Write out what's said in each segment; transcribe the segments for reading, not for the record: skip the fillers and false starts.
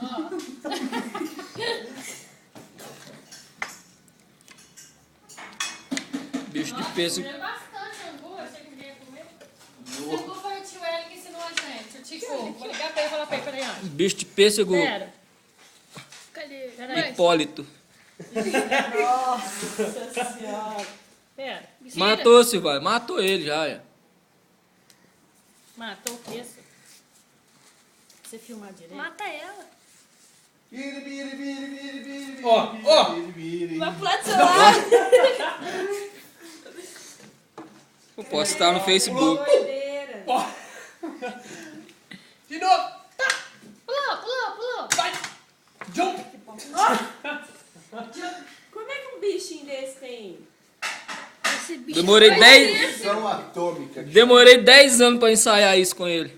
Ó. Bicho de pêssego. Nossa, bastante angu, eu achei que ninguém ia comer. Esse angu foi o tio Hélio que ensinou a gente. O Tico, vou ligar pra ele e falar pra ele, peraí, ó. Bicho de pêssego. Pera. Cadê? Peraí. Hipólito. Nossa senhora. Pera. Matou, Silvio. Matou ele já, é. Matou o pêssego. Você filmar direito. Mata ela. Ó, ó. Vai pular do seu lado. Eu posso estar no Facebook. Doideira. De novo. Pulou. Vai. Jump. Como é que um bichinho desse tem? Esse bicho Demorei foi 10 Fusão atômica. Demorei 10 anos pra ensaiar isso com ele.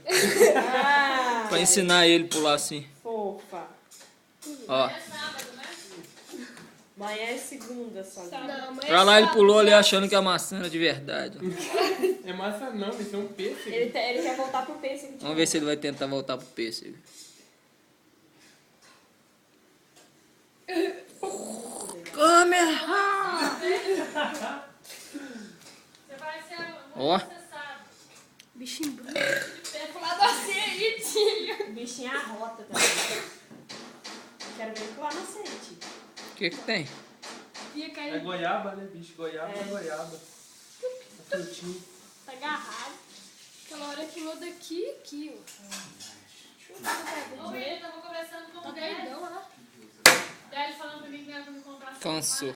Ah, Pra ensinar ele a pular assim. fofa. Ó. É sábado, né? Amanhã é segunda só. Não, mas Pra lá ele pulou ali achando que a maçã era de verdade. É massa não, isso é um pêssego. Ele quer voltar pro pêssego. Vamos ver se ele vai tentar voltar pro pêssego. Câmera! Você vai ser Ó. processado. bichinho branco. Tem que pular você aí, tio. O bichinho arrota também. Quero ver ele pular na sede. O que que tem? Ia É cair. goiaba, né, bicho? Goiaba é goiaba. É frutinho. Tá agarrado. Aquela hora pulou daqui e aqui, ó. Ô, menina, tava conversando com Tá o Délio. doidão, ó. Délio falando pra mim que não ia me comprar. Cansou.